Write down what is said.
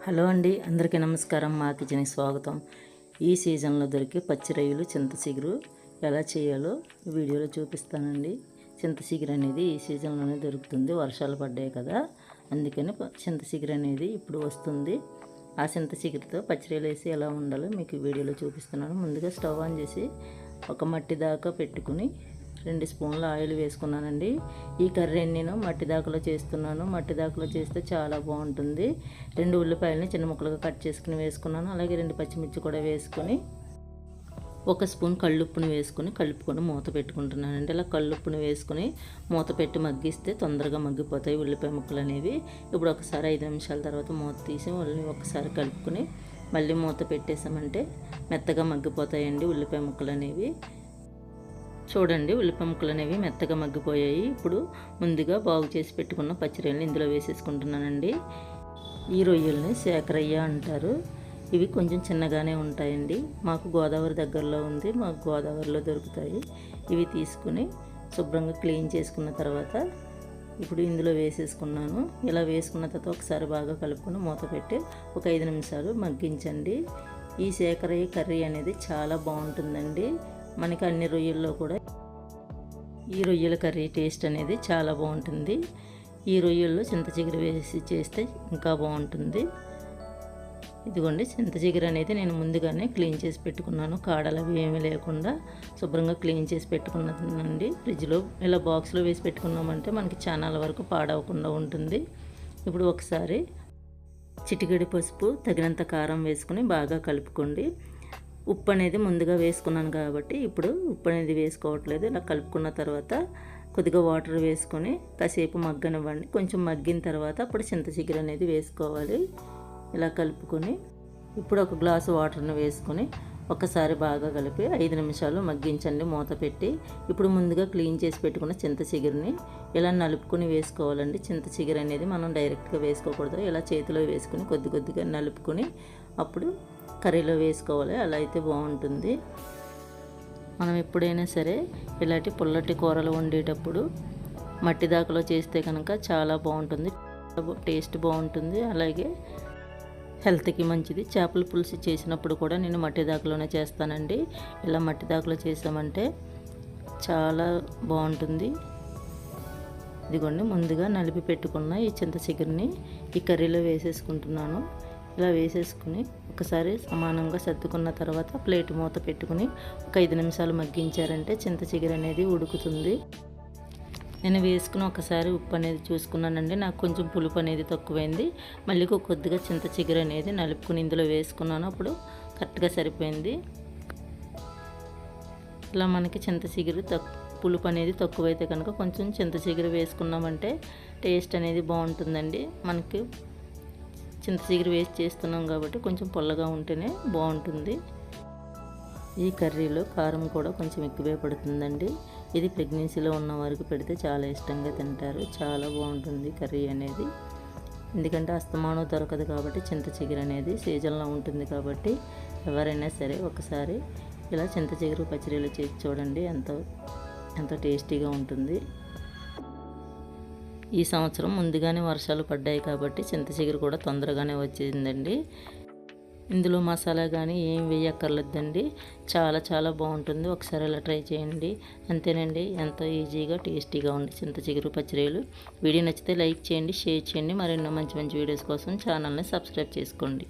Hello అండి, అందరికీ నమస్కారం. మా కిచెన్కి స్వాగతం. ఈ సీజన్లో దొరికే పచ్చి రొయ్యలు చింత చిగురు ఎలా చేయాలో వీడియోలో చూపిస్తానండి. చింత చిగురు అనేది ఈ సీజన్లోనే దొరుకుతుంది. వర్షాలు పడ్డాయి కదా, అందుకని చింత చిగురు అనేది ఇప్పుడు వస్తుంది. ఆ చింత చిగురుతో పచ్చి రొయ్యలు వేసి ఎలా ఉండాలో మీకు వీడియోలో చూపిస్తున్నాను. ముందుగా స్టవ్ ఆన్ చేసి ఒక మట్టి దాకా పెట్టుకుని 2 స్పూన్ల ఆయిల్ వేసుకున్నానండి. ఈ కర్రీ నేను మట్టి దాకలో చేస్తున్నాను. మట్టి దాకలో చేస్తే చాలా బాగుంటుంది. 2 ఉల్లిపాయలని చిన్న ముక్కలుగా కట్ చేసుకుని వేసుకున్నాను. అలాగే 2 పచ్చిమిర్చి కూడా వేసుకొని 1 స్పూన్ కళ్ళుప్పుని వేసుకొని కలుపుకొని మూత పెట్టుకుంటున్నానండి. ఇలా కళ్ళుప్పుని వేసుకొని మూత పెట్టి మగ్గిస్తే తొందరగా మగ్గిపోతాయి ఉల్లిపాయ ముక్కలు అనేవి. ఇప్పుడు ఒకసారి 5 నిమిషాల తర్వాత మూత తీసి ఒకసారి కలుపుకొని మళ్ళీ మూత పెట్టేసామంటే మెత్తగా మగ్గిపోతాయండి ఉల్లిపాయ ముక్కలు అనేవి. చూడండి, ఉల్లిపాయ ముక్కలు అనేవి మెత్తగా మగ్గిపోయాయి. ఇప్పుడు ముందుగా బాగు చేసి పెట్టుకున్న పచ్చి రొయ్యలను ఇందులో వేసేసుకుంటున్నానండి. ఈ రొయ్యల్ని సేకరయ్య అంటారు. ఇవి కొంచెం చిన్నగానే ఉంటాయండి. మాకు గోదావరి దగ్గరలో ఉంది, మాకు గోదావరిలో దొరుకుతాయి. ఇవి తీసుకుని శుభ్రంగా క్లీన్ చేసుకున్న తర్వాత ఇప్పుడు ఇందులో వేసేసుకున్నాను. ఇలా వేసుకున్న తర్వాత ఒకసారి బాగా కలుపుకొని మూత పెట్టి ఒక 5 నిమిషాలు మగ్గించండి. ఈ సేకరయ్య కర్రీ అనేది చాలా బాగుంటుందండి. మనకి అన్ని రొయ్యల్లో కూడా ఈ రొయ్యల కర్రీ టేస్ట్ అనేది చాలా బాగుంటుంది. ఈ రొయ్యల్లో చింత చిగురు వేసి చేస్తే ఇంకా బాగుంటుంది. ఇదిగోండి, చింత చిగురు అనేది నేను ముందుగానే క్లీన్ చేసి పెట్టుకున్నాను. కాడలు అవి ఏమీ లేకుండా శుభ్రంగా క్లీన్ చేసి పెట్టుకున్నానండి. ఫ్రిడ్జ్లో ఇలా బాక్స్లో వేసి పెట్టుకున్నామంటే మనకి చానాల వరకు పాడవకుండా ఉంటుంది. ఇప్పుడు ఒకసారి చిటికెడు పసుపు, తగినంత కారం వేసుకుని బాగా కలుపుకోండి. ఉప్పు అనేది ముందుగా వేసుకున్నాను కాబట్టి ఇప్పుడు ఉప్పు అనేది వేసుకోవట్లేదు. ఇలా కలుపుకున్న తర్వాత కొద్దిగా వాటర్ వేసుకొని కాసేపు మగ్గనివ్వండి. కొంచెం మగ్గిన తర్వాత అప్పుడు చింత చిగురు అనేది వేసుకోవాలి. ఇలా కలుపుకొని ఇప్పుడు ఒక గ్లాసు వాటర్ని వేసుకొని ఒకసారి బాగా కలిపి 5 నిమిషాలు మగ్గించండి మూత పెట్టి. ఇప్పుడు ముందుగా క్లీన్ చేసి పెట్టుకున్న చింత చిగురుని ఇలా నలుపుకొని వేసుకోవాలండి. చింత చిగురు అనేది మనం డైరెక్ట్గా వేసుకోకూడదు. ఇలా చేతిలో వేసుకుని కొద్దిగా నలుపుకొని అప్పుడు కర్రీలో వేసుకోవాలి. అలా అయితే బాగుంటుంది. మనం ఎప్పుడైనా సరే ఇలాంటి పుల్లటి కూరలు వండేటప్పుడు మట్టి దాకలో చేస్తే కనుక చాలా బాగుంటుంది, టేస్ట్ బాగుంటుంది. అలాగే హెల్త్కి మంచిది. చేపల పులుసు చేసినప్పుడు కూడా నేను మట్టి దాకలోనే చేస్తానండి. ఇలా మట్టి దాకలో చేసామంటే చాలా బాగుంటుంది. ఇదిగోండి, ముందుగా నలిపి పెట్టుకున్న ఈ చింత చిగురుని ఈ కర్రీలో వేసేసుకుంటున్నాను. ఇలా వేసేసుకుని ఒకసారి సమానంగా సర్దుకున్న తర్వాత ప్లేట్ మూత పెట్టుకుని ఒక 5 నిమిషాలు మగ్గించారంటే చింత చిగురు అనేది ఉడుకుతుంది. నేను వేసుకుని ఒకసారి ఉప్పు అనేది చూసుకున్నానండి. నాకు కొంచెం పులుపు అనేది తక్కువైంది. మళ్ళీ కొద్దిగా చింత చిగురు అనేది నలుపుకుని ఇందులో వేసుకున్నాను. అప్పుడు కరెక్ట్గా సరిపోయింది. ఇలా మనకి చింత చిగురు పులుపు అనేది తక్కువైతే కనుక కొంచెం చింత చిగురు వేసుకున్నామంటే టేస్ట్ అనేది బాగుంటుందండి. మనకి చింత చిగురు వేసి చేస్తున్నాం కాబట్టి కొంచెం పుల్లగా ఉంటేనే బాగుంటుంది. ఈ కర్రీలో కారం కూడా కొంచెం ఎక్కువే పడుతుందండి. ఇది ప్రెగ్నెన్సీలో ఉన్న వారికి పెడితే చాలా ఇష్టంగా తింటారు. చాలా బాగుంటుంది కర్రీ అనేది. ఎందుకంటే అస్తమానం దొరకదు కాబట్టి చింత చిగురు అనేది సీజన్లో ఉంటుంది కాబట్టి ఎవరైనా సరే ఒకసారి ఇలా చింత చిగురు పచ్చడిలో చేసి చూడండి, ఎంతో టేస్టీగా ఉంటుంది. ఈ సంవత్సరం ముందుగానే వర్షాలు పడ్డాయి కాబట్టి చింత చిగురు కూడా తొందరగానే వచ్చిందండి. ఇందులో మసాలా కానీ ఏం వేయక్కర్లేదండి. చాలా బాగుంటుంది. ఒకసారి ఇలా ట్రై చేయండి. అంతేనండి, ఎంతో ఈజీగా టేస్టీగా ఉంది చింత చిగురు పచ్చడిలు. వీడియో నచ్చితే లైక్ చేయండి, షేర్ చేయండి. మరెన్నో మంచి వీడియోస్ కోసం ఛానల్ని సబ్స్క్రైబ్ చేసుకోండి.